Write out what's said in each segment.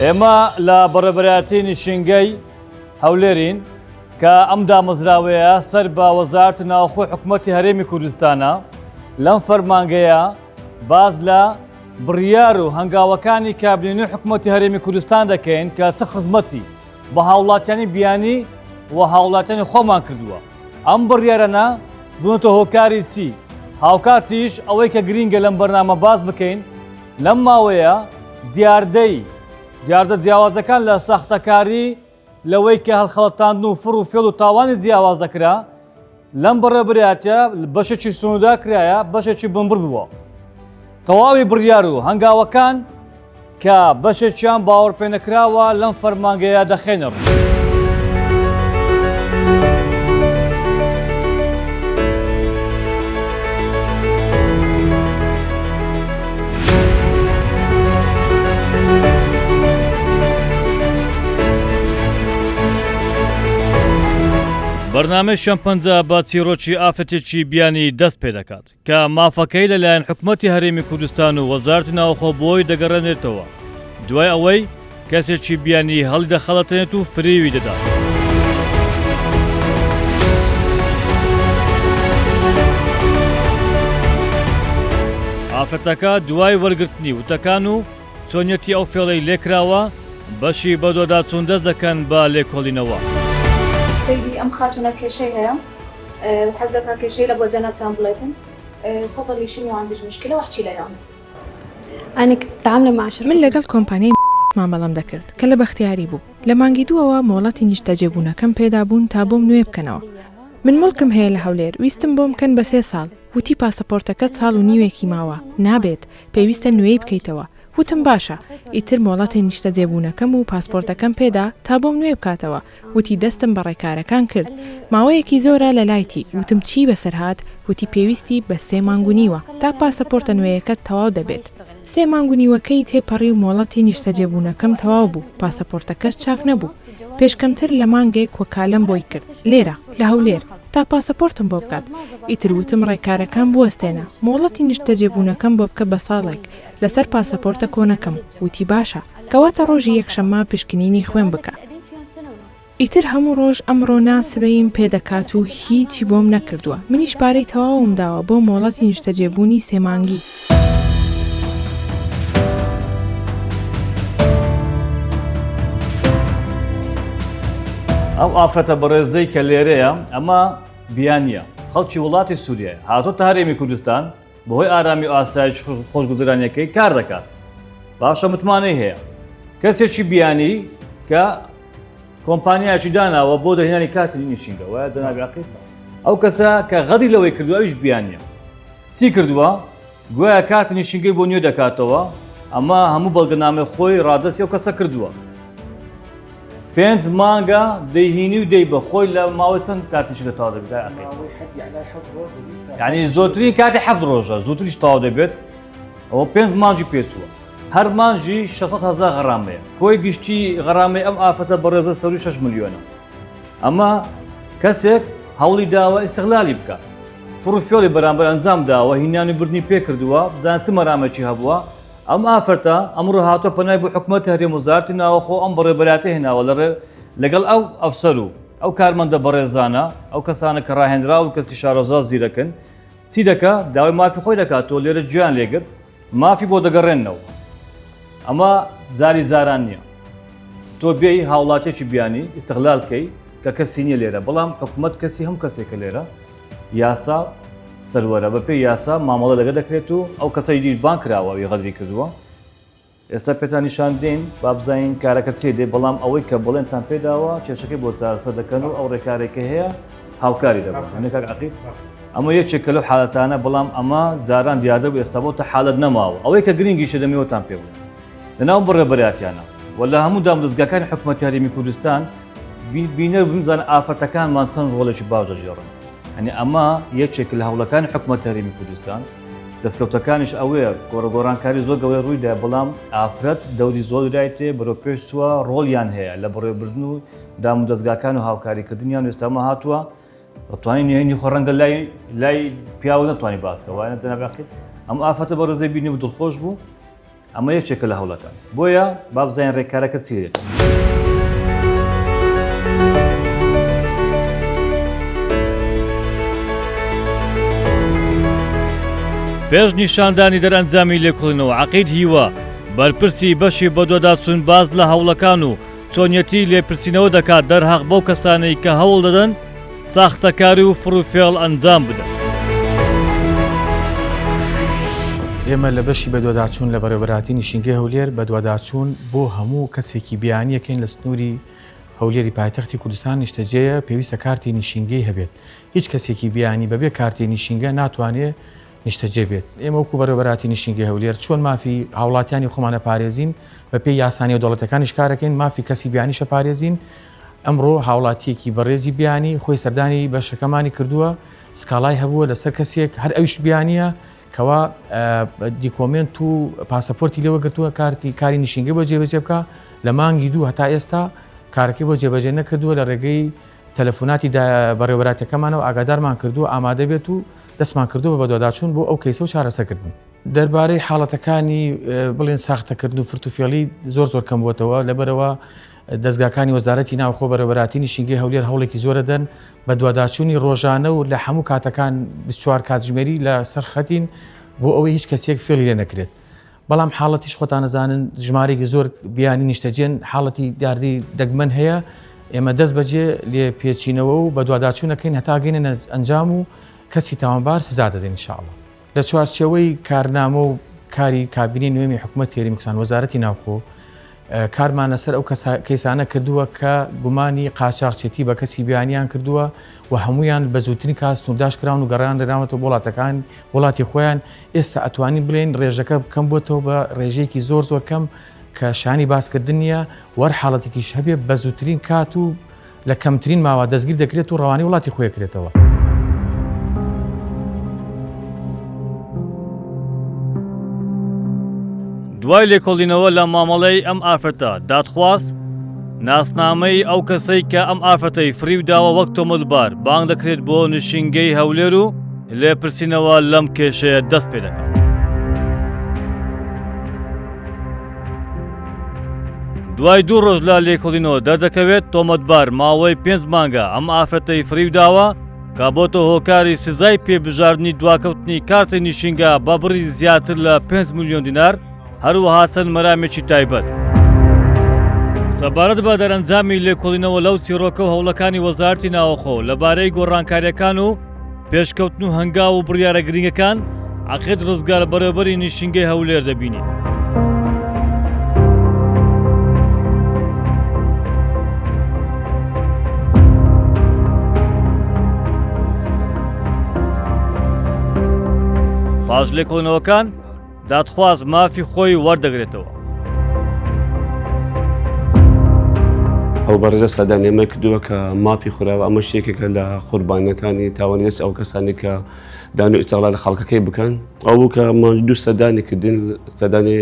ئێمە لە بەڕێبەرایەتی نیشتنگەی هەولێرین کە ئەم دامەزراوەیە سەر بە وەزارەتی ناوخۆی حکوومەتی هەرێمی کوردستانە لەم فەرمانگەیە باز لە بڕیار و هەنگاوەکانی کابینەی حکوومەتی هەرێمی کوردستان دەکەین کە چه خزمەتی بە هاوڵاتیانی بیانی و هاوڵاتیانی خۆمان کردووە. ئەم بڕیارانە بوونەتە هۆکاری چی؟ هاوکاتیش ئەوەی کە گرینگە لەم بەرنامە باز بکەین لەم ماوەیە دیاردە جیاوازەکان لە ساختەکاری لەوەی کە هەڵخەڵەتاندن و فڕ و فێڵ و تاوانی جیاواز دەکرا لەم بەڕێبەرایەتە بەشێکی سنوودا کرایە بەشێکی بمبر بووە. تەواوی بڕیار و هەنگاوەکان کە بەشێکیان باوەڕ پێ نەکراوە لەم فەرمانگەیە دەخێنەڕ. بەرنامەی شەمپەنجە بە چیرۆکی ئافرەتێکی بیانی دەست پێ دەکات کە مافەکەی لەلایەن حکوومەتی هەرێمی کوردستان و وەزارەتی ناوخۆ بۆی دەگەڕێنێتەوە دوای ئەوەی کەسێکی بیانی هەڵی دەخەڵەتێنێت و فریوی دەدات. ئافرەتەکە دوای وەرگرتنی وتەکان و چۆنیەتی ئەو فێڵەی لێکراوە بەشی بەدۆدا چوون دەست دەکەن بە لێکۆڵینەوە. سيدي أم خاتونة كشي هيا وحزلك كشي لبو جنبتان بلاتن تفضلي شنو عندك مشكلة واحكي لي أنا كنت تعامل مع شركة من لەگەڵ کۆمپانیای مامەڵەم دەکرد کە لە بەختیاری بوو لە مانگی دووەوە مۆڵەتی نیشتەجێبوونەکەم پێدا بوون تا بۆم نوێ بکەنەوە. من مڵکم هەیە لە هەولێر ویستم بۆم بکەن بە 3 ساڵ وتی پاسەپۆرتەکەت ساڵ و نیوێکی ماوە نابێت پێویستە نوێی بکەیتەوە. وتم باشە ئیتر مۆڵەتی نیشتەجێبوونەکەم و پاسپۆرتەکەم پێدا تا بۆم نوێ بکاتەوە. وتی دەستم بە ڕێکارەکان کرد ماوەیەکی زۆرە لە لایتی وتم چی بەسەر هات وتی پێویستی بە 3 مانگونیوە تا پاسەپۆرتە نوێیەکەت تەواو دەبێت. 3 مانگونیوەکەی تێپەڕی و مۆڵەتی نیشتەجێبوونەکەم تەواو بوو پاسەپۆرتەکەس چاک نەبوو. پێشکەمتر لە مانگێک وەکالەم بۆی کرد لێرە لە هەولێر تا پاسەپۆرتم بۆ بکات. ئیتر وتم ڕێکارەکان بوەستێنە مۆڵەتی نیشتەجێبوونەکەم بۆ بکە بە ساڵێک لەسەر پاسەپۆرتە کۆنەکەم. وتی باشە کەواتە ڕۆژی یەکشەممە پشکنینی خوێن بکە. ئیتر هەموو ڕۆژ ئەمڕۆ ناسبەیم پێدەکات و هیچی بۆم نەکردووە. منیش پارەی تەواوم داوە بۆ مۆڵەتی نیشتەجێبوونی 3 مانگی. ئەو ئافرەتە بەڕێزەی کە لێرەیە ئەمە بیانیە خەڵکی وڵاتی سووریە هاتۆتە هەرێمی کوردستان بەهۆی ئارامی و ئاسایش خۆشگوزەرانیەکەی کار دەکات. باشە متمانەی هەیە کەسێکی بیانی کە کۆمپانیایکی داناوە بۆ دەهێنانی کاتی نیشتنگە وایە جەنابی ئەو کەسە کە غەدی لەوەی کردووە ئەویش بیانیە. چی کردووە؟ گوایە کاتی نیشتنگەی بۆ نوێ دەکاتەوە. ئەمە هەموو بەڵگەنامەی خۆی ڕادەستی ئەو کەسە کردووە. 5 مانگە دەیهینی و دەی بە خۆی لە ماوەی چەند کاتیشی دەتەواو دەبێت؟ یعنی زۆرترین کاتی 7 ڕۆژە زووتریش تەواو دەبێت. ئەوە 5 مانجی پێچووە. هەر مانجی 600,000 غەرامەیە. کۆی گشتی غەرامەی ئەم ئافرەتە بەڕێزە سەروی 6 ملیۆنە. ئەمە کەسێک هەوڵی داوە ئیستیغلالی بکات. فڕوفێڵی بەرامبەر ئەنجام داوە هینانی بردنی پێ کردووە بزان چ مەرامەکی هەبووە. ئەم ئافرەتە ئەمڕۆ هاتۆ پەنای بۆ حکوومەتی هەرێمی وەزارەتی ناوخۆ ئەم بەڕێبەرایەتە هێناوە لەگەڵ ئەو ئەفسەر و ئەو کارمەندە بەڕێزانە ئەو کەسانە کە ڕاهێنرا و کەسی شارۆزا زیرەکن چی دەکات؟ داوای مافی خۆی دەکاتەوە لێرە گویان لێگرت مافی بۆ دەگەڕێنەوە. ئەمە جاری جاران نییە تۆ بێی هاوڵاتێکی بیانی ئیستیغلال بکەی کە کەسی نییە لێرە بەڵام حکوومەت کەسی هەم کەسێکە لێرە یاسا سەروەرە بەپێی یاسا مامەڵە لەگە دەکرێت و ئەو کەسەی دیربان کراوە وی غەدری کردووە. ئێستا پێتان نیشان دێن با بزانین کارەکە چێ دێ بەڵام ئەوەی کە بڵێنتان پێداوە کێشەکەی بۆ چارەسە دەکەن و ئەو ڕێکارێکە هەیە هاوکاری دەبن کاک عەقیل. ئەمە یەکێکە لەو حالەتانە بەڵام ئەمە جاران دیاردە بوو ئێستا بۆتە حالەت نەماوە ئەوەی کە گرنگیشە دەمەوەتان پێ بڵێن لەناو بەڕێبەرایەتیانە وەلا هەموو دامدەستگاکانی حکوومەتی هەرێمی کوردستان بینە بمزانە ئافرەتەکانمان چەند ڕۆڵێکی باش دەژێڕن. ئەنی ئەمە یەکێک لە هەوڵەکانی حکوومەتی هەرێمی کوردستان دەستکەوتەکانیش ئەوەیە گۆڕەگۆڕانکاری زۆر گەورەی ڕوویدا بەڵام ئافرەت دەوری زۆر دایتێ بەرەو پێش چووە ڕۆڵیان هەیە لە بەڕێوەبردن و دامودەستگاکان و هاوکاریکردنیان ئێستامە هاتووە ڕتوانی نهێنی خۆ ڕەنگە لای پیاوە نەتوانی باسکە وایە جەناب عەقیل. ئەم ئافرەتە بەڕێزەی بینی و دڵخۆش بوو ئەمە یەکێکە لە هەوڵەکان بۆیە با بزانین ڕێککارەکە چی دێت. پێش نیشاندانی دەرئەنجامی لێکۆڵینەوە عەقید هیوا بەرپرسی بەشی بەدواداچوون باز لە هەوڵەکان و چۆنیەتی لێپرسینەوە دەکات دەرهەق بەو کەسانەی کە هەوڵ دەدەن ساختەکاری و فڕوفێڵ ئەنجام بدەن. ئێمە لە بەشی بەدواداچوون لە بەڕێوەبەراتی نیشتنگەی هەولێر بەدواداچوون بۆ هەموو کەسێکی بیانیەکەین لە سنووری هەولێری پایتەختی کوردستان نیشتەجێیە پێویستە کارتی نیشتنگەی هەبێت. هیچ کەسێکی بیانی بەبێ کارتی نیشتنگە ناتوانێت نیشتەجێ بێت. ئێمە وەکو بەڕێوەبەراتی نیشتنگەی هەولێر چۆن مافی هاوڵاتیانی خۆمانە پارێزین بە پێی یاسانی و دەوڵەتەکانیش کارەکەین مافی کەسی بیانیشە پارێزین. ئەمڕۆ هاوڵاتیەکی بەڕێزی بیانی خۆی سەردانی بەشەکەمانی کردووە سکاڵای هەبووە لەسەر کەسێک هەر ئەویش بیانیە کەوا دیکۆمنت و پاسەپۆرتی لێوە گرتووە کاری نیشتنگەی بۆ جێبەجێ بکە لە مانگی دوو هەتا ئێستا کارەکەی بۆ جێبەجێ نەکردووە لە ڕێگەی تەلەفۆناتی بەڕێوەبەراتەکەمانەوە ئاگادارمان کردووە ئامادە بێت و دەستمان کردووە بە بەدواداچوون بۆ ئەو کەیسە و چارەسەرکردن. دەربارەی حاڵەتەکانی بڵێن ساختەکردن و فرتوفێڵی زۆر کەم بووەتەوە لەبەرەوە دەستگاکانی وەزارەتی ناوخۆ بەڕێوەبەراتی نیشتنگەی هەولێر هەوڵێکی زۆرە دەن بە دواداچوونی ڕۆژانە و لە هەموو کاتەکان 24 کاتژمێری لە سەر خەتین بۆ ئەوەی هیچ کەسێک فێڵی لێ نەکرێت. بەڵام حاڵەتیش خۆتان نەزانن ژمارەیەکی زۆر بیانی نیشتەجێن حاڵەتی داردی دەگمەن هەیە ئێمە دەست بەجێ لێ پێچینەوە و بە دواداچوونەکەین هەتا گەینە ئەنجام و کەسی تاوانبار سزا دەدەین ئینشاءڵڵا. لە چوارچێوەی کارنامە و کاری کابینەی نوێمی حکوومەت هێرمی کوردستان وەزارەتی ناوخۆ کارمانە سەر ئەو کەیسانە کردووە کە گومانی قاچاقچێتی بە کەسی بیانیان کردووە و هەمویان بە زووترین کاست و داشکراون و گەڕان دەراوەتەوە وڵاتەکان وڵاتی خۆیان ئێستا ئەتوانین بڵێن ڕێژەکە بکەم بۆتەوە بە ڕێژەیەکی زۆر کەم کە شانی باسکردن نیە وەر حاڵەتێکیش هەبێ بە زووترین کات و لە کەمترین ماوە دەستگیر دەکرێت و ڕەوانی وڵاتی خۆیەکرێتەوە. دوای لێکۆڵینەوە لە مامەڵەی ئەم ئافرەتە دادخواست ناسنامەی ئەو کەسەی کە ئەم ئافرەتەی فریو داوە وەک تۆمەتبار بانگ دەکرێت بۆ نیشتنگەی هەولێر و لێپرسینەوە لەم کێشەیە دەست پێ دەکات. دوای 2 ڕۆژ لە لێکۆڵینەوە دەردەکەوێت تۆمەتبار ماوەی 5 مانگە ئەم ئافرەتەی فریو داوە کە بۆتە هۆکاری سزای پێبژاردننی دواکەوتنی کارتی نیشتنگە بە بڕی زیاتر لە 5 ملیۆن دینار هەروەها چەند مەرامێکی تایبەت. سەبارەت بە دەرەنجامی لێکۆڵینەوە لەو چیرۆکە و هەوڵەکانی وەزارەتی ناوەخۆ لەبارەی گۆڕانکاریەکان و پێشکەوتن و هەنگاو و بڕیارە گرنگەکان عەقید ڕزگار بەڕێوەبەری نیشتنگەی هەولێر دەبینی. پاش لێکۆڵینەوەکان دادخواست مافی خۆی وەردەگرێتەوە. ئەو بەڕێزە سەدان ئێمە کردووە کە مافی خوراوە ئەمە شتێکێکە لە قوربانەکانی تاوانێست ئەو کەسانی کە دان و ئیستیغلال لە خەڵکەکەی بکەن ئەو بوو کە مانج 2 سەدانی کردین سەدانی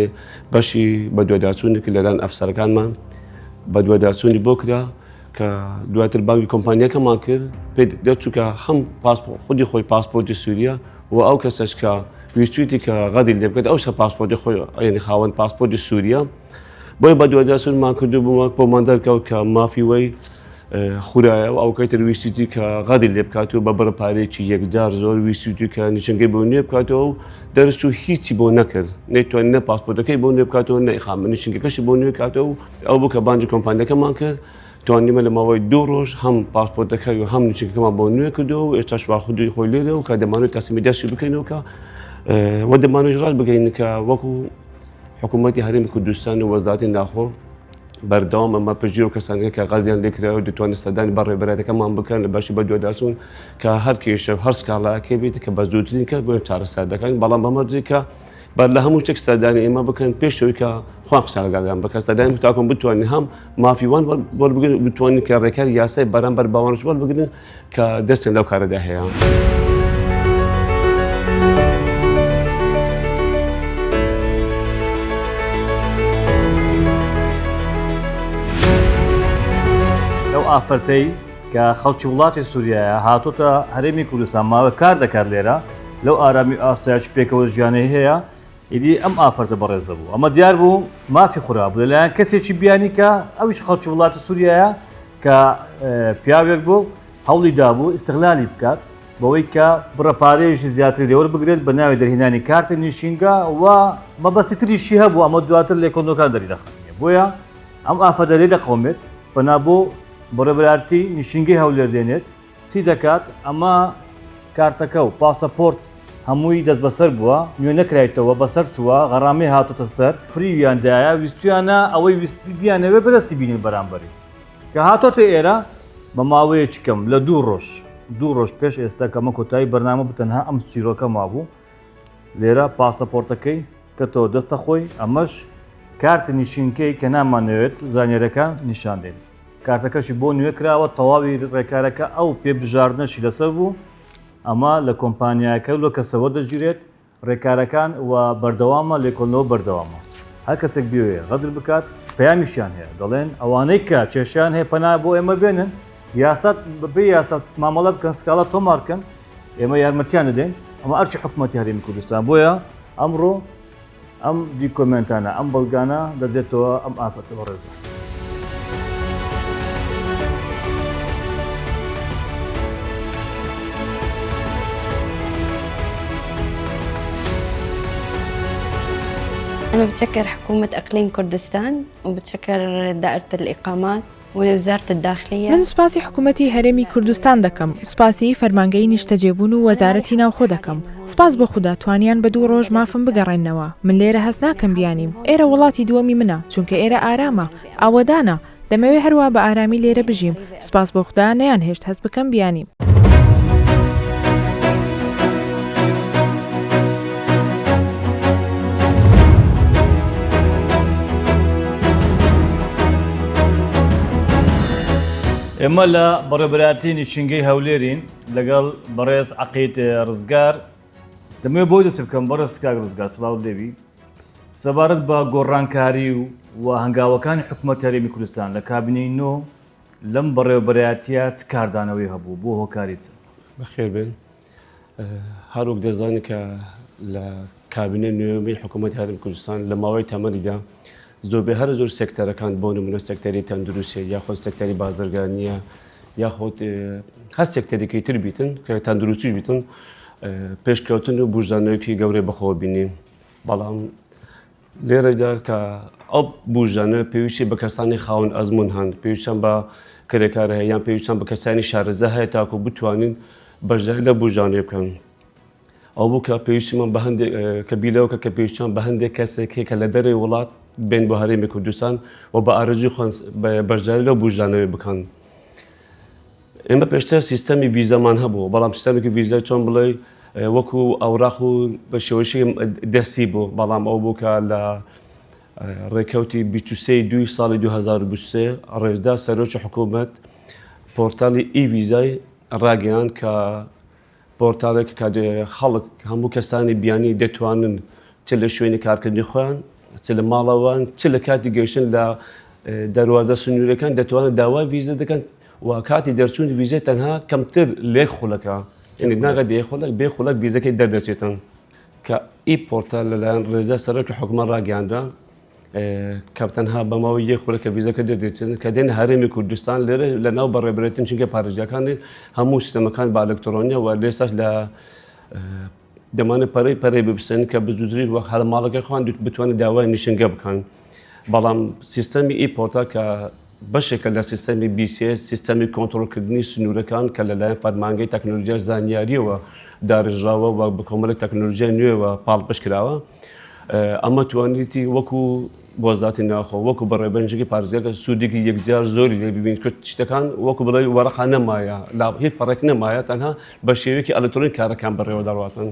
بەشی بەدواداچوونی کرد لەلایەن ئەفسەرەکانمان بەدواداچوونی بۆ کرا کە دواتر بانگی کۆمپانیەکەمان کرد پێ دەرچوو کە هەم خودی خۆی پاسپۆرتی سووریا و ئەو کەسەش کە ویستویتی کە غەدی لێ بکات ئەوش پاسپۆرتی خۆی یعنی خاوەن پاسپۆرتی سووریا بۆی بەدواداچوونمان کردو بۆمان دەرکەوت کە مافی وەی خورایە و ئەو کەیتر ویستویتی کە غەدی لێ بکاتەوە بە بڕ پارێکی یەکجار زۆر ویستویتی کە نیشتنگەی بۆ نوێ بکاتەوە و دەرچوو هیچی بۆ نەکرد نەیتوانێت نە پاسپۆرتەکەی بۆ نوێ بکاتەوە نە ئیقامە نیشتنگەکەشی بۆ نوێ بکاتەوە و ئەو بوو کە بانگی کۆمپانیەکەمان کرد توانیمە لە ماوەی 2 ڕۆژ هەم پاسپۆرتەکەی و هەم نیشتنگەکەمان بۆ نوێ کردەوە و ئێستاش وا خودی خۆی لێرە و کە دەمانێت تەسلیمی دەستی بکەینەوە کە وە دەمانێت ڕاست بگەین کە وەکو حکوومەتی هەرێمی کوردستان و وەزارەتی ناوخۆ بەردەوام ئەمە پژیر و کەسانەکە کە غەدیان لێکراوە دەتوانێت سەردانی بەڕێوەبەرەتەکەمان بکەن لە باشی بەدواداچوون کە هەر کێشە هەر سکاڵایەکەی بێت کە بە زووترین کە بۆ چارەسەر دەکەن بەڵام بەمەرجێ کە بەر لە هەموو شتێک سەردانی ئێمە بکەن پێشەوەی کە خوان قسە لەگەڵیان بکەن سەردانی تاکۆن بتوانین هەم مافیوان وەربگرن بتوانین کە ڕێکاری یاسای بەرامبەر باوەڕش وەربگرن کە دەستیان لەو کارەدا هەیە. ئافرەتەی کە خەڵکی وڵاتی سووریایە هاتوتە هەرێمی کوردستان ماوە کار دەکات لێرە لەو ئارامی ئاسایش پێکەوە ژیانەی هەیە ئیدی ئەم ئافرەتە بەڕێزە بوو ئەمە دیار بوو مافی خورابوو لەلایەن کەسێکی بیانی کە ئەویش خەڵکی وڵاتی سووریایە کە پیاوێک بوو هەوڵی دابوو ئیستیغلالی بکات بەوەی کە بڕەپارەیەشی زیاتری لێوە بگرێت بە ناوی دەرهێنانی کارتە نیشینگە و مەبەستی تریشی هەبوو ئەمە دواتر لێکۆڵینەوەکان دەری دەخاتنیە بۆیە ئەم ئافرەتە لێ دەقەومێت بەنابوو بەڕێبەرارتی نیشینگەی هەولێر دێنێت چی دەکات ئەمە کارتەکە و پاسەپۆرت هەمووی دەست بەسەر بووە نوێ نەکرایتەوە بەسەر چووە غەڕامی هاتوتە سەر فریویاندایە ویستیانە ئەوەی بیانەوێ بەدەستی بینین بەرامبەری کە هاتۆتە ئێرە بە ماوەیەکی کەم لە دوو ڕۆژ پێش ئێستا کەمە کۆتایی بەرنامە بتەنها ئەم چیرۆکە مابوو لێرە پاسەپۆرتەکەی کە تۆ دەستە خۆی ئەمەش کارتە نیشینکەی کە نامانەوێت زانیێرەکە نیشان دێن کارتەکەشی بۆ نوێ کراوە تەواوی ڕێکارەکە ئەو پێبژاردنەشی لەسەر بوو ئەمە لە کۆمپانیاکە لە کەسەوە دەگیرێت ڕێکارەکان و بەردەوامە لێکۆڵنەوە بەردەوامە هەر کەسێک بێوێ غەدر بکات پەیامیشیان هەیە دەڵێن ئەوانەی کە کێشیان هەیە پەنا بۆ ئێمە بێنن یاسات بەبێ یاسات مامەڵە بکەن سکاڵە تۆمارکەن ئێمە یارمەتیان دەدەین ئەمە ئەرچی حکوومەتی هەرێمی کوردستان بۆیە ئەمڕۆ ئەم دیکۆمنتانە ئەم بەڵگانە دەدێتەوە ئەم ئافرەتە بەڕێزە. أنا بتشكر حكومة إقليم كردستان وبتشكر دائرة الإقامات ووزارة الداخلية. من سپاسی حکوومەتی هەرێمی کوردستان دەکەم سپاسی فەرمانگەی نیشتەجێبوون و وەزارەتی ناوخۆ دەکەم سپاس بۆ خوددا توانیان بە 2 ڕۆژ مافم بگەڕێنەوە من لێرە هەست ناکەم بیانیم ئێرە وڵاتی دووەمی منە چونکە ئێرە ئارامە ئاوەدانە دەمەوێت هەروە بە ئارامی لێرە بژیم سپاس بۆ خوددا نەیان هێشت هەست بکەم بیانیم. ئێمە لە بەڕێبەراتی نیشینگەی هەولێرین لەگەڵ بەڕێز عەقیل ڕزگار دەمەوێت بۆی دەست بکەم بەڕێز کاک ڕزگار سڵاو دەبی سەبارەت بە گۆڕانکاری و هەنگاوەکانی حکوومەتی هەرێمی کوردستان لە کابینەی نۆ لەم بەڕێوەبەرایەتیە چ کاردانەوەی هەبوو بۆ هۆکاری چ بەخێر بێن هەروەک دەزانێت کە لە کابینە نوێی حکوومەتی هەرێمی کوردستان لە ماوەی تەمەنیدا زۆربەی هەر زۆر سێکتەرەکان بۆ نمونە سێکتەری تەندروستیە یاخۆ سێکتەری بازرگانیە یاخۆ هەر سێکتەرێکی تر بیتن کە تەندروستیش بیتن پێشکەوتن و بژدانەوەیەکی گەورەی بەخۆوە بینین بەڵام لێرەدا کە ئەو بژدانە پێویستی بە کەسانی خاوەن ئەزمون هەن پێویستیان بە کرێکارە هەیە یان پێویستیان بە کەسانی شارەزا هەیە تاکو بتوانین بەشداری لە بژدانەیە بکەن ئەو بوو کە پێویستیمان بە هەندێک کە بیلەوەکە کە پێویستیان بە هەندێک کەسێک کە لە دەرەوەی وڵات بین بۆ هەرێمی کوردستان و بە ئارەزوی خۆیان بەشداری لەو بژدانەوەی بکەن. ئێمە پێشتر سیستەمی ڤیزامان هەبوو بەڵام سیستەمێکی ڤیزای چۆن بڵێ وەکو ئەوراق و بە شێوەیەکی دەستی بوو بەڵام ئەو بوو کە لە ڕێکەوتی 23 ساڵی 2023 ڕێزدا سەرۆکی حکوومەت پۆرتالی ئیڤیزای ڕاگەیان کە پۆرتالێک کە خەڵک هەموو کەسانی بیانی دەتوانن چ لە شوێنی کارکردنی خۆیان چ لە ماڵەوان چ لە کاتی گەیشتن لە دەواازە سنوورەکان دەتوانن داوای ڤیزە دەکەن و کاتی دەرچوونی ڤیزای تەنها کەمتر لێک خولەکە یعنی ناگات دێخۆلک بێ خولک ڤیزەکەی دەردەچێتن کە ئی پۆرتال لەلایەن ڕێزە سەرۆکی حکوومەت ڕاگەیاندا کە تەنها بەماوەی یەک خولەکە ڤیزەکە دەردێتن کە دێن هەرێمی کوردستان لێرە لە ناو بەڕێبەرێتن چونکە پارێزگاکانی هەموو سیستەمەکان بە ئەلکترۆنیە و لێساش لە دەمانێت پەرەی ببسن کە بزودری وەک هەڵە ماڵەکەی خۆیان بتوانێت داوای نیشنگە بکەن بەڵام سیستەمی ئی پۆرتال کە بەشێکە لە سیستەمی BCS سیستەمی کۆنتڕۆلکردنی سنوورەکان کە لەلایەن فەرمانگەی تەکنۆلۆژیای زانیاریەوە داڕژراوە و بە کۆمەڵێک تەکنۆلۆژیای نوێوە پاڵپش کراوە ئەمە توانیتی وەکو بۆزاتی ناخۆ وەکو بەڕێبەرێکی پارێزگاکە سوودێکی یەکجار زۆری لێ ببین کرد شتەکان وەکو بڵێ وەرەقا نەمایە لا هیچ پەڕێک نەمایە تەنها بە شێوەیەکی ئەلکترۆنیک کارەکان بەڕێوە دەڕاتن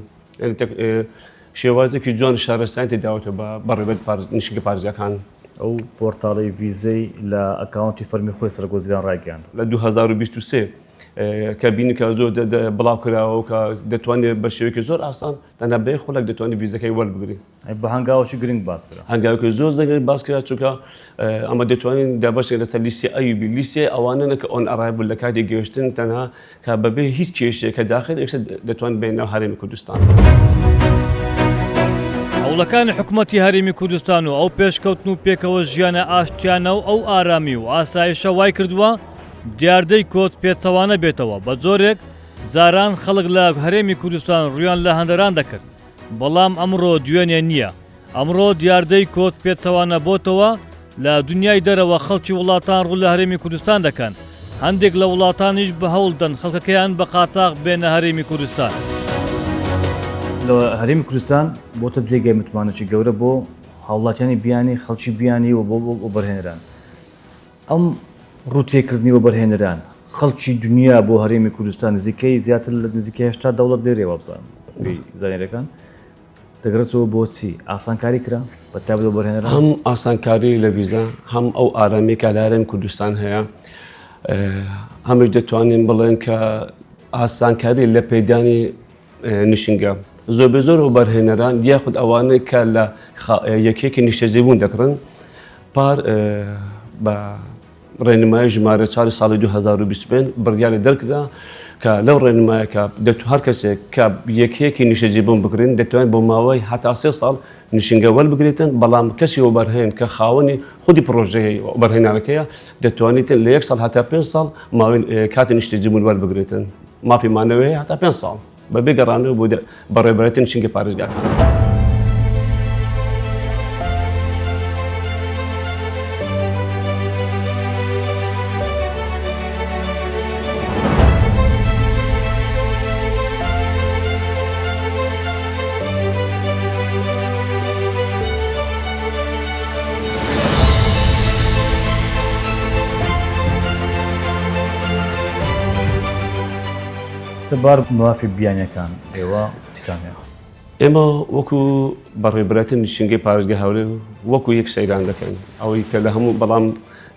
شێوازێکی جوان شارەسانی تێداوەتە بە بەڕێبەر نیشتگە پارێزگاکان ئەو پۆرتاڵی ڤیزەی لە ئەکاونتی فەرمی خۆی سەرگۆزیران ڕاگەیاند لە 2023 کە بینی کە زۆر بڵاو کراوە کە دەتوانێت بە شێوەیەکی زۆر ئاسان تەنها بێ خۆلک دەتوانێت ڤیزەکەی وەربگری بە هەنگاوەشی گرنگ باس کرا هەنگاوەکە زۆر دەگەری باس کرا چونکە ئەمە دەتوانین دابەشێک لەسەر لیستی ئەیوبی لیستی ئەوانە کە ئۆن ئەڕایبوو لە کاتی گەیشتن تەنها کە بەبێ هیچ کێشەیەکە داخل ئێستا دەتوان بێنەوە هەرێمی کوردستان. دەوڵەکانی حکوومەتی هەرێمی کوردستان و ئەو پێشکەوتن و پێکەوە ژیانە ئاشتیانە و ئەو ئارامی و ئاسایشە وای کردووە دیاردەی کۆچ پێچەوانە بێتەوە بە جۆرێک جاران خەڵک لە هەرێمی کوردستان ڕویان لە هەندەران دەکرد بەڵام ئەمڕۆ دوێنێ نییە ئەمڕۆ دیاردەی کۆچ پێچەوانە بۆتەوە لە دنیای دەرەوە خەڵکی وڵاتان ڕوو لە هەرێمی کوردستان دەکەن هەندێک لە وڵاتانیش بە هەوڵدەن خەڵکەکەیان بە قاچاق بێنە هەرێمی کوردستان لە هەرێمی کوردستان بۆتە جێگای متمانەی گەورە بۆ هاوڵاتیانی بیانی خەڵکی بیانی و بۆ بەرهێنران ئەم ڕوتێکردنی بۆ بەرهێنران خەڵکی دنیا بۆ هەرێمی کوردستان نزیکەی زیاتر لە نزیکە 80 دەوڵەت لێرەوە بزان زانێرەکان دەگرێتەوە بۆچی ئاسانکاری کرا بە تایبەت بۆ بەرهێنران هەم ئاسانکاری لە ویزا هەم ئەو ئارامێکە لە هەرێمی کوردستان هەیە هەمش دەتوانین بڵێن کە ئاسانکاری لە پەیدانی نشینگە زۆر و بەرهێنەران یاخود ئەوانەی کە لە یەکێکی نیشتەجێبوون دەکڕن پار بە ڕێنمایی ژمارە 4 ساڵی 2025 بڕیاری دەرکرا کە لەو ڕێنمایەکە هەر کەسێک کە یەکێکی نیشتەجێبوون بکرێن دەتوانێت بۆ ماوەی هەتا 3 ساڵ نشینگە وەربگرێتن بەڵام کەسی وەبەرهێن کە خاوەنی خودی پرۆژەی بەرهێنانەکەیە دەتوانێت لە 1 ساڵ هەتا 5 ساڵ ماوەی کاتی نیشتەجێبوون وەربگرێتن مافی مانەوەی هەتا 5 ساڵ بە بێگەڕانەوە بۆ بەڕێبەرەتی نشینگە پارێزگاکان. سەبار مافی بیانیەکان ئێوە چیتان هەیە؟ ئێمە وەکو بەڕێبەرەتی نشینگەی پارێزگای هەولێر وەکو یەک سەیران دەکەین ئەوەی کە لە هەموو بەڵام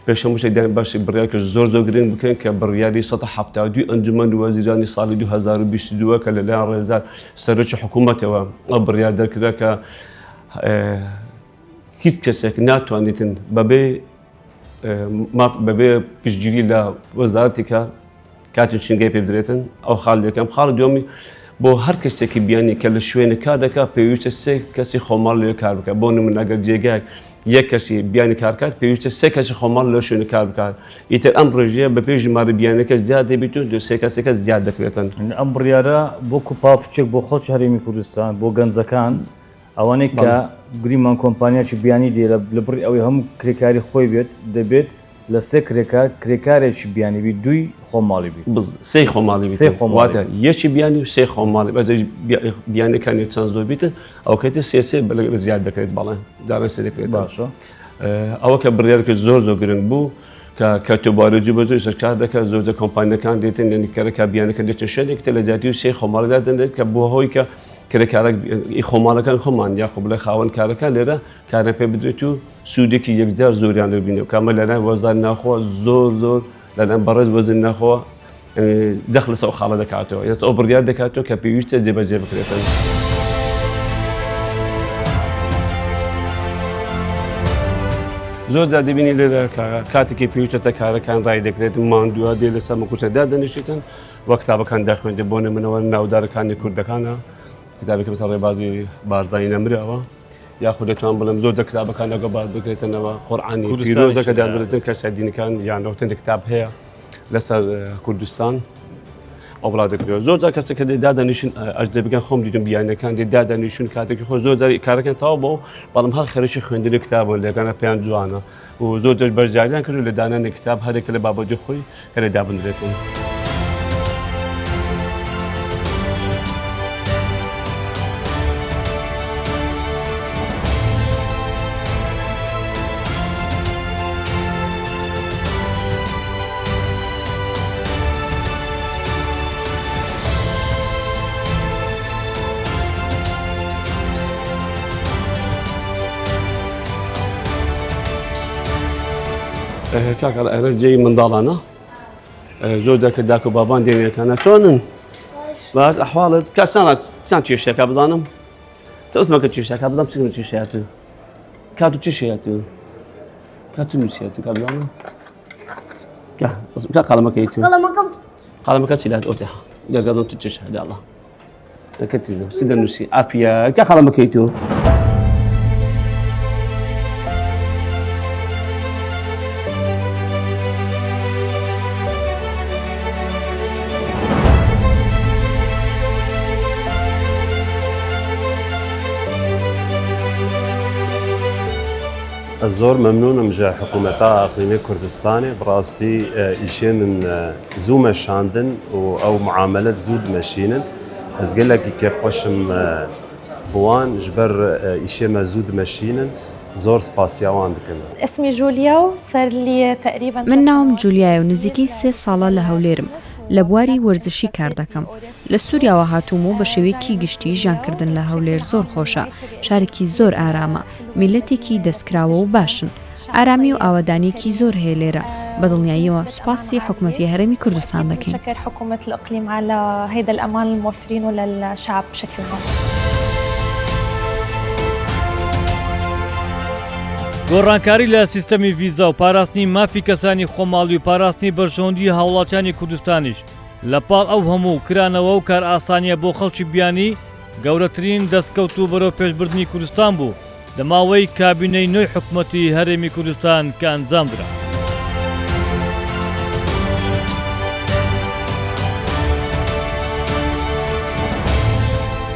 پێشەمو شەیدان باشی بڕیارکە زۆر گرنگ بکەین کە بڕیاری 172 ئەنجومەن وەزیرانی ساڵی 2022 کە لەلایەن ڕێزار سەرۆکی حکوومەتەوە ئەو بڕیار دەرکرا کە هیچ کەسێک ناتوانێتن بەبێ پشتگیری لە وەزارەتی کار کاتی نشینگەی پێ بدرێتن ئەو خاڵ یەکەم خاڵی دووەمی بۆ هەر کەسێکی بیانی کە لە شوێنە کار دەکات پێویستە 3 کەسی خۆماڵ لێ کار بکات بۆ نمونە ئەگەر جێگایەک یەک کەسی بیانی کارکات پێویستە 3 کەسی خۆماڵ لە شوێنە کار بکات ئیتر ئەم ڕێژەیە بە پێی ژمارە بیانەکە زیاد دەبێت و 3 کەسێکە زیاد دەکرێتن ئەم بڕیارە بۆ کوپاپچێک بۆ خەڵکی هەرێمی کوردستان بۆ گەنجەکان ئەوانەی کە گریمان کۆمپانیاکی بیانی دێ لە بڕی ئەوەی هەموو کرێکاری خۆی بێت دەبێت لە 3 کرێکارێکی بیانیبی 2 خۆماڵی بیت 3 خۆماڵی واتە یەکی بیانی و 3 خۆماڵی بەز بیانەکانی چەند زۆر بیتن ئەو کەیتە سێ بە زیاد دەکرێت بەڵێن داران سێ دەکرێت باشە ئەوە کە بڕیارکە زۆر گرنگ بوو کە کاتۆبارەجی بە زۆر سەرکار دەکات زۆر کۆمپانیەکان دێتن لەنیکارەکە بیانەکە دێتە شوێنێک لە جاتی و 3 خۆماڵیدا دەنێت کە بۆ هۆی کە کرێکارە خۆماڵەکان خۆمان یا خۆ بڵێ خاوەن کارەکان لێرە کارە پێ بدرێت و سوودێکی یەکجار زۆریان لێ بینێ و کامە لەلایەن وەزار ناخۆ زۆر لەلایەن بەڕێز وەزن ناخۆ دەخل لەسەر ئەو خاڵە دەکاتەوە یا ئەو بڕیار دەکاتەوە کە پێویستە جێبەجێ بکرێتن. زۆر جار دەبینی لێرە کاتێکی پێویستە کارەکان ڕای دەکرێت ماندووە دێ لەسەر مەکوچەدا دەنیشتن وە کتابەکان داخوێنێت بۆ نمونەوە ناودارەکانی کوردەکانە کتابێکی بەسەر ڕێبازی بارزانی نەمرەوە یاخود دەتوان بڵێم زۆر کتابەکان لەگە باز بکرێتەوە قورئانی پیرۆزەکە دادرێتن کە سەردینەکان یان ئەوتەندە کتاب هەیە لەسەر کوردستان ئەو بڵاو دەکرێت زۆر جار کەسێک کە دادەنیشن ئەجنەبیەکان خۆم دیدم بیانەکان دادەنیشن کاتێکی خۆ زۆر جار کارەکان تەواو بۆ بەڵام هەر خەریکی خوێندنی کتابە لەگەنە پێیان جوانە و زۆر جار بەرجاریان کرد لە دانانی کتاب هەرێکە لە بابەتی خۆی کە لێ دابدرێتن. کاکە ئەرە جێی منداڵانە زۆر دەکە داک و بابان دێنەکانە چۆنن باش ئەحواڵت کاسان چێشتێکە بزانم تەسمەکە چێشتەکە بزانم چ چێشیات کات و چێشیات کات و نووسیات کا بزانم کا قەڵەمەکەی تو قەڵەمەکە چی لات ئۆتە دەگەڵ تو چێش هەداڵە دەکەتی چ دەنووسی ئافیا کا قەڵەمەکەی تو الزور ممنونة من جهة حكومة إقليمية كردستاني براستي إيشين زومة شاندن أو معاملة زود ماشينن از قال لك كيف وشم بوان جبر إيشيما زود ماشينن زور سباسياوان دكن. اسمي جوليا وصار لي تقريبا من ناوم جوليا و نزیکی 3 ساڵە لە هەولێرم لە بواری وەرزشی کار دەکەم. لە سووریاوە هاتووم و بە شێوەیەکی گشتی ژیانکردن لە هەولێر زۆر خۆشە. شارێکی زۆر ئارامە، میلەتێکی دەستکراوە و باشن. ئارامی و ئاوادانێکی زۆر هەیە لێرە. بەدڵنیاییەوە سوپاسی حکوومەتی هەرێمی کوردستان دەکەین. شكر حكومة الإقليم على هيدا الأمان الموفرين وللشعب بشكل عام. گۆڕانکاری لە سیستەمی ڤیزا و پاراستنی مافی کەسانی خۆماڵی و پاراستنی بەرژەوەندی هاوڵاتیانی کوردستانیش لە پاڵ ئەو هەموو کرانەوە و کار ئاسانیە بۆ خەڵکی بیانی گەورەترین دەستکەوت و بەرەو پێشبردننی کوردستان بوو لە ماوەی کابینەی نوێی حکوومەتی هەرێمی کوردستان کە ئەنجامدرا.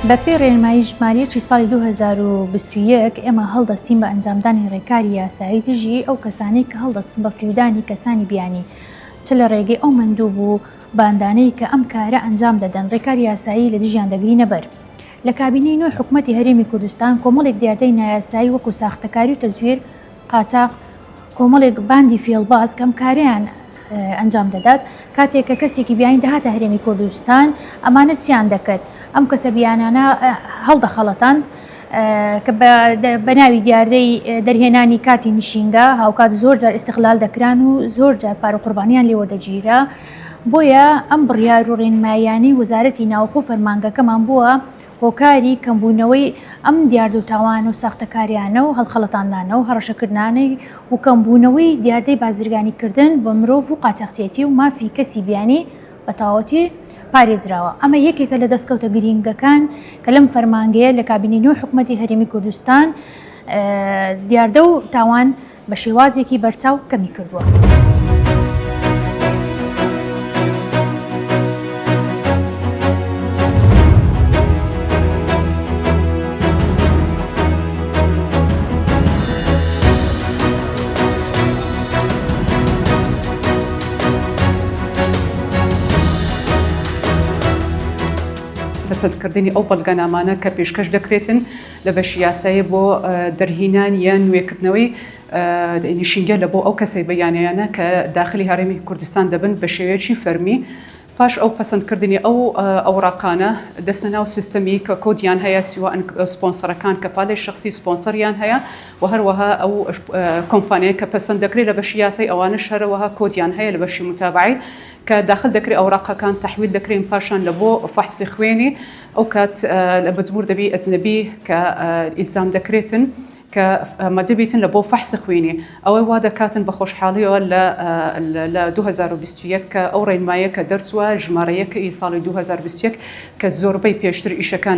بەپێ ڕێنمایی ژمارەیەکی ساڵی 2021 ئێمە هەڵدەستین بە ئەنجامدانی ڕێکاری یاسایی دژی ئەو کەسانی کە هەڵدەستن بە فریودانی کەسانی بیانی چ لە ڕێگەی ئەو مندوو بوو باندانەی کە ئەم کارە ئەنجام دەدەن ڕێکاری یاسایی لە دژیان دەگرینە بەر. لە کابینەی نوێی حکوومەتی هەرێمی کوردستان کۆمەڵێک دیاردەی نایاسایی وەکو ساختەکاری و تەزویر قاچاق کۆمەڵێک باندی فێڵباز کەم کاریان ئەنجام دەدات کاتێک کە کەسێکی بیانی دەهاتە هەرێمی کوردستان ئەمانە چیان دەکرد ئەم کەسە بیانانە هەڵدەخەڵەتاند کە بە ناوی دیاردەی دەرهێنانی کارتی نیشینگە هاوکات زۆر جار ئیستیغلال دەکران و زۆر جار پارە قوربانیان لێوەدەگیرە. بۆیە ئەم بڕیار و ڕێنماییانی وەزارەتی ناوخۆ فەرمانگەکەمان بووە هۆکاری کەمبوونەوەی ئەم دیارد و تاوان و ساختەکاریانە و هەڵخەڵەتاندانە و هەڕەشەکردانەی و کەمبوونەوەی دیاردەی بازرگانیکردن بە مرۆڤ و قاچاقچێتی و مافی کەسی بیانی بە تاوەتی پارێزراوە. ئەمە یەکێکە لە دەستکەوتە گرینگەکان کە لەم فەرمانگەیە لە کابینەی نوێی حکوومەتی هەرێمی کوردستان دیاردە و تاوان بە شێوازێکی بەرچاو کەمی کردووە. بەسەندکردنی ئەو بەڵگەنامانە کە پێشکەش دەکرێتن لە بەشی یاسایی بۆ دەرهێنان یان نوێکردنەوەی نیشینگە لە بۆ ئەو کەسەی بەیانیانە کە داخلی هەرێمی کوردستان دەبن بە شێوەیەکی فەرمی. پاش ئەو پەسەندکردنی ئەو ئەوراقانە دەستە ناو سیستەمی کە کۆدیان هەیە سیوان سپۆنسەرەکان کەفالەی شخصی سپۆنسەریان هەیە و هەروەها ئەو کۆمپانیای کە پەسەند دەکرێت لە بەشی یاسای ئەوانە شەرەوەها کۆدیان هەیە لە بەشی متابعی کە داخل دەکرێت ئەوراقەکان تحویل دەکرێن پاشان لە بۆ فەحسی خوێنی ئەو کات لە بەجبور دەبی ئەجنەبی کە ئیلزام دەکرێتن کە مەدەبیتن لە بۆ فەحسی خوێنی ئەوەی وا دەکاتن بە خۆشحاڵیەوە لە 2021 کە ئەو ڕێنمایە کە دەرچووە ژمارەیەکەی ساڵی 2021 کە زۆربەی پێشتر ئیشەکان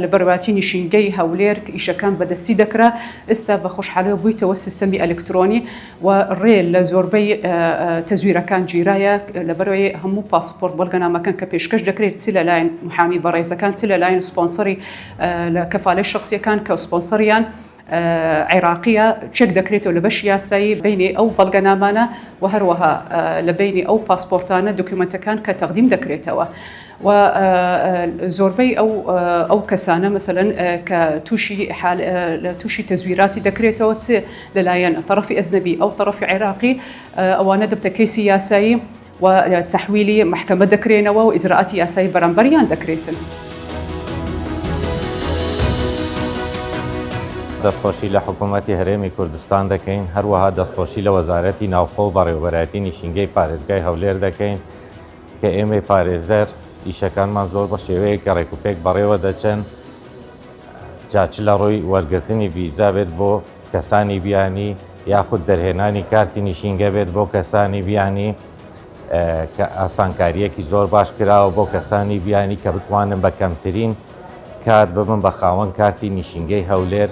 لە بەرباتی نیشینگەی هەولێر کە ئیشەکان بەدەستی دەکرا ئێستا بە خۆشحاڵیەوە بوویتەوە سیستەمی ئەلکترۆنی و ڕێ لە زۆربەی تەزویرەکان گیرایە لەبەرەوەی هەموو پاسپۆرت بەڵگەنامەکان کە پێشکەش دەکرێت چ لەلایەن محامی بەڕێزەکان چ لەلایەن سپۆنسەری لە کەفالەی شخصیەکان کە سپۆنسەریان عێراقیە چێک دەکرێتەوە لە بەشی یاسایی بینی ئەو بەڵگەنامانە و هەروەها لە بینی ئەو پاسپۆرتانە دۆکیومنتەکان کە تەقدیم دەکرێتەوە و زۆربەی ئەو کەسانە مەسەلەن کە تووشی تەزویراتی دەکرێتەوە چ لەلایەن تەرەفی ئەزنەبی ئەو تەرەفی عێراقی ئەوانە دەبتەکەیسی یاسایی و تەحویلی محکەمە دەکرێنەوە و ئیجراعاتی یاسایی بەرامبەریان دەکرێتن. دەستخۆشی لە حکوومەتی هەرێمی کوردستان دەکەین هەروەها دەستخۆشی لە وەزارەتی ناوخۆ و بەڕێوەبەرایەتی نیشینگەی پارێزگای هەولێر دەکەین کە ئێمەی پارێزەر ئیشەکانمان زۆر بە شێوەیەکە ڕێکوپێک بەڕێوە دەچن جاچ لە ڕووی وەرگرتنی ڤیزا بێت بۆ کەسانی بیانی یاخود دەرهێنانی کارتی نیشینگە بێت بۆ کەسانی بیانی کە ئاسانکاریەکی زۆر باش کراوە بۆ کەسانی بیانی کە بتوانن بە کەمترین کات ببن بە خاوەن کارتی نیشینگەی هەولێر